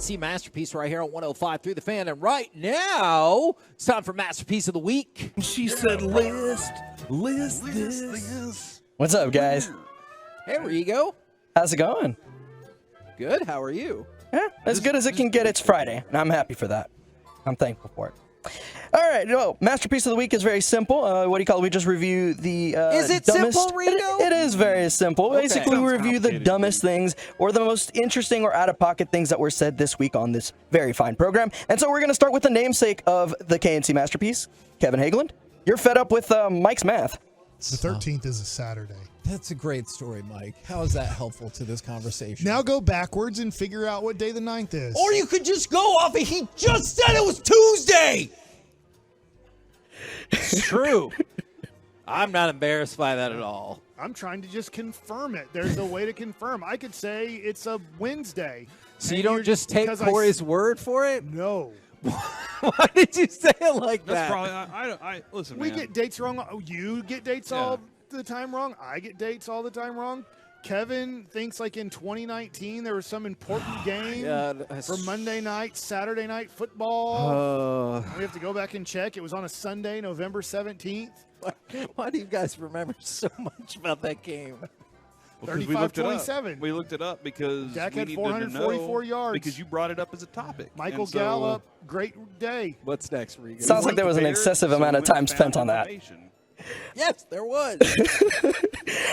KNC Masterpiece right here on 105 through the fan. And right now, it's time for Masterpiece of the Week. She said, list this. What's up, guys? Hey, Rigo. How's it going? Good. How are you? Yeah, as good as it can get. It's Friday, and I'm happy for that. I'm thankful for it. All right, well, Masterpiece of the Week is very simple. What do you call it? We just review the Is it dumbest... simple, Rigo? It is very simple. Okay. Basically, we Sounds review the complicated. dumbest things or the most interesting or out-of-pocket things that were said this week on this very fine program. And so we're going to start with the namesake of the KNC Masterpiece, Kevin Hageland. You're fed up with Mike's math. The 13th is a Saturday. That's a great story, Mike. How is that helpful to this conversation? Now go backwards and figure out what day the 9th is. Or you could just go off of he just said it was Tuesday. It's true. I'm not embarrassed by that at all. I'm trying to just confirm it. There's a way to confirm. I could say it's a Wednesday. So you don't just take because Corey's word for it? No. Why did you say it like That's that? probably, I listen, We man. get dates wrong. Oh, you get dates Yeah. all the time wrong. I get dates all the time wrong. Kevin thinks like in 2019 there was some important game for Monday night, Saturday night football. We have to go back and check. It was on a Sunday, November 17th. Why do you guys remember so much about that game? Well, 'cause we looked it up. 35-27. We looked it up because Dak we had needed to 444 know yards. because you brought it up as a topic. Michael And so Gallup, great day. What's next, Rigo? Sounds like there was an prepared, excessive so amount we of went and time found spent on that. information. Yes, there was.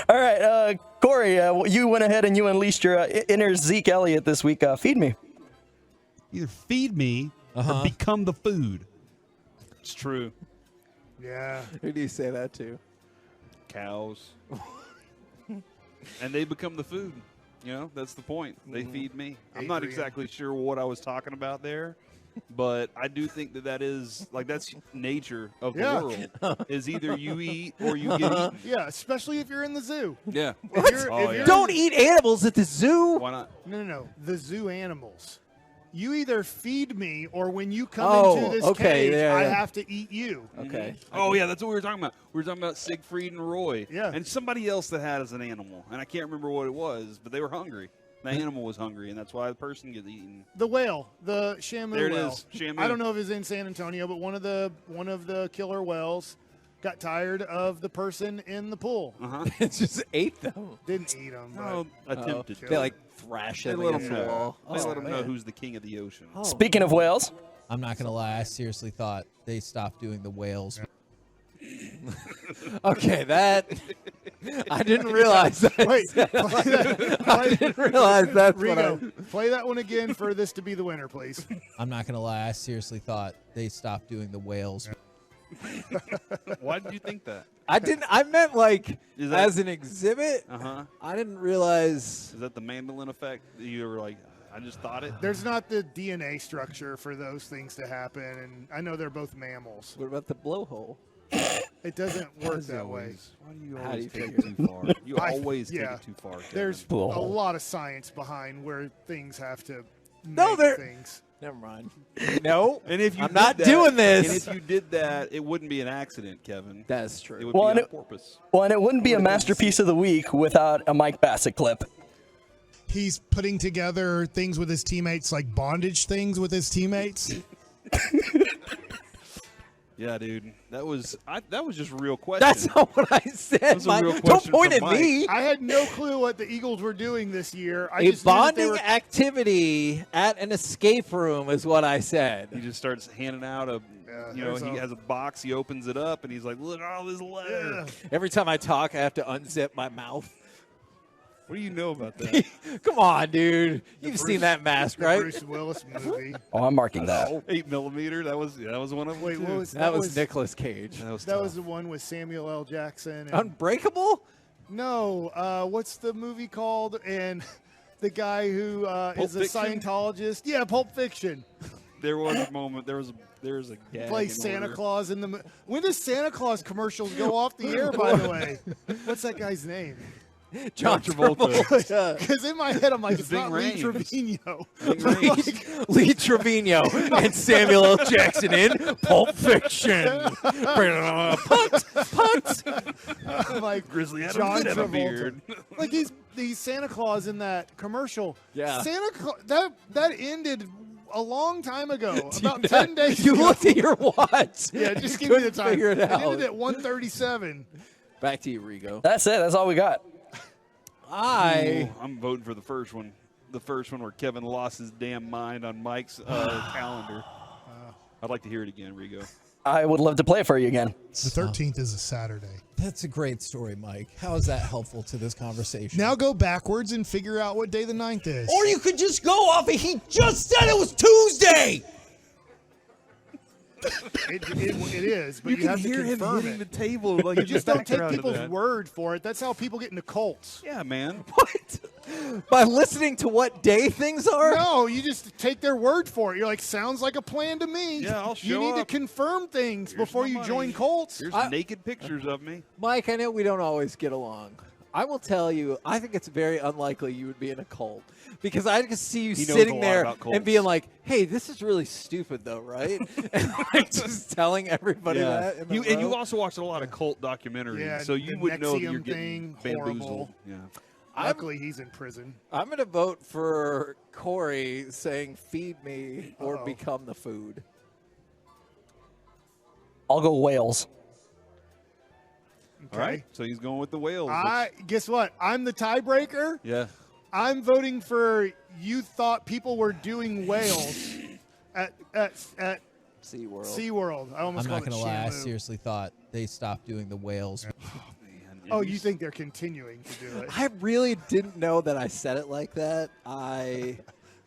All right, Corey, you went ahead and you unleashed your inner Zeke Elliott this week. Feed me. Either feed me or become the food. It's true. Yeah. Who do you say that to? Cows. And they become the food. You know, that's the point. They feed me. I'm not Adrian. exactly sure what I was talking about there, but I do think that is, like, that's nature of the Yeah. world, is either you eat or you get eaten. Yeah, especially if you're in the zoo. Yeah. If you're, Oh, if yeah. you're Don't eat animals at the zoo. Why not? No. The zoo animals. You either feed me or when you come Oh, into this okay, cage, yeah, I yeah. have to eat you. Okay. Oh, yeah, that's what we were talking about. We were talking about Siegfried and Roy. Yeah. And somebody else that had as an animal. And I can't remember what it was, but they were hungry. The animal was hungry, and that's why the person gets eaten. The whale, the Shamu There it whale. is, Shamu. I don't know if it's in San Antonio, but one of the killer whales got tired of the person in the pool. It just ate them. Didn't eat them. No, attempted. They like thrash They them let against them the know. wall. They let them know man. who's the king of the ocean. Speaking of whales, I'm not going to lie. I seriously thought they stopped doing the whales. Okay, that I didn't realize that. Wait, I didn't realize that's what I. Rigo, play that one again for this to be the winner, please. I'm not going to lie. I seriously thought they stopped doing the whales. Why did you think that? I didn't. I meant like Is that- as an exhibit. Uh-huh. I didn't realize. Is that the mandolin effect? You were like, I just thought it. There's not the DNA structure for those things to happen, and I know they're both mammals. What about the blowhole? It doesn't work that way. Why do you How do always you take figure? it too far? You always take yeah. it too far. Kevin. There's a Blowhole. lot of science behind where things have to No, make there- things. Never mind. No, And if you I'm did not that- doing this. And if you did that, it wouldn't be an accident, Kevin. That's It true. would Well, be and on it- purpose. well, and it wouldn't be a masterpiece of the week without a Mike Bassett clip. He's putting together things with his teammates, like bondage things with his teammates. Yeah, dude. That was just a real question. That's not what I said. was a Mike. real Don't question point from at me. I had no clue what the Eagles were doing this year. I A just knew that they bonding were, activity at an escape room is what I said. He just starts handing out a, there's he a- has a box. He opens it up, and he's like, "Look at all this letter." Yeah. Every time I talk, I have to unzip my mouth. What do you know about that? Come on, dude. You've seen that mask, the right? Bruce Willis movie. Oh, I'm marking that. 8mm. That was one of them. Wait, too. what was That was Nicolas Cage. That was That tough. was the one with Samuel L. Jackson. And, Unbreakable? no, what's the movie called? And the guy who is a Fiction? Scientologist. Yeah, Pulp Fiction. There was a moment. There was a gag. Plays in Santa order. Claus in the. When does Santa Claus commercials go off the air? By the way, what's that guy's name? John Travolta. Because in my head, I'm like, it's Ving not Lee Rhames. Trevino. Lee Trevino and Samuel L. Jackson in Pulp Fiction. Punt. I'm like, Grizzly Adams John did have a Travolta. beard. Like he's Santa Claus in that commercial. Yeah. Santa Claus, that ended a long time ago. About 10 days You ago. looked at your watch. Yeah, just You give me the couldn't time. figure it out. ended at 1:37. Back to you, Rigo. That's it. That's all we got. Ooh, I'm voting for the first one. The first one where Kevin lost his damn mind on Mike's calendar. I'd like to hear it again, Rigo. I would love to play it for you again. The 13th is a Saturday. That's a great story, Mike. How is that helpful to this conversation? Now go backwards and figure out what day the 9th is. Or you could just go off of he just said it was Tuesday. It is, but you, can have to hear him confirm hitting it. the table. Like You just don't take background of people's that. word for it. That's how people get into cults. Yeah, man. What? By listening to what day things are? No, you just take their word for it. You're like, sounds like a plan to me. Yeah, I'll You show need up. to confirm things Here's before my you money. join cults. Here's I- naked pictures of me. Mike, I know we don't always get along. I will tell you, I think it's very unlikely you would be in a cult. Because I can see you He knows sitting a lot there about cults. and being like, hey, this is really stupid, though, right? And like just telling everybody that. In the And you row. also watched a lot of cult documentaries, Yeah, so you the would know that Nexium you're getting thing, bamboozled. horrible. Yeah. Luckily, he's in prison. I'm going to vote for Corey saying, feed me or Uh-oh. become the food. I'll go Wales. Okay. All right. So he's going with the whales. Guess what? I'm the tiebreaker. Yeah. I'm voting for you thought people were doing whales at SeaWorld. SeaWorld. I almost I'm called not going it to lie. I Shamu. seriously thought they stopped doing the whales. Man. Oh, you think they're continuing to do it? I really didn't know that I said it like that.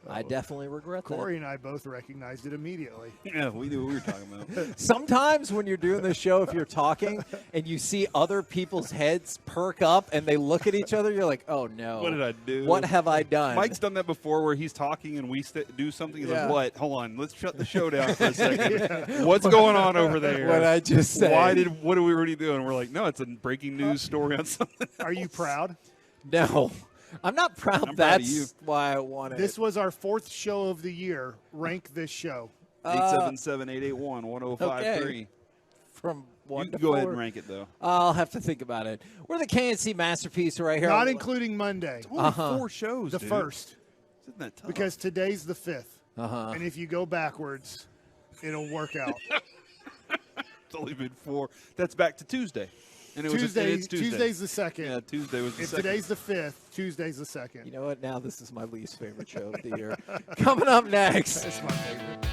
I definitely regret Corey and I both recognized it immediately. Yeah, we knew what we were talking about. that. Sometimes when you're doing the show, if you're talking and you see other people's heads perk up and they look at each other, you're like, oh no. What did I do? What have I done? Mike's done that before where he's talking and we do something. He's Yeah. like, what? Hold on. Let's shut the show down for a second. What's going on over there? What I just said. What are we already doing? We're like, no, it's a breaking news story on something. Are you proud? No. I'm not proud. I'm proud of That's you. why I won it. This was our 4th show of the year. Rank this show. 877-881-1053. okay. From 1 You to can go ahead 4. and rank it, though. I'll have to think about it. We're the KNC masterpiece right here. Not including Monday. Only 4 shows, The dude. first. Isn't that tough? Because today's the 5th. Uh-huh. And if you go backwards, it'll work out. it's only been 4. That's back to Tuesday. And it was it's Tuesday. Tuesday's the 2nd. Yeah, Tuesday was the If 2nd. today's the 5th, Tuesday's the 2nd. You know what? Now this is my least favorite show of the year. Coming up next. That's my favorite.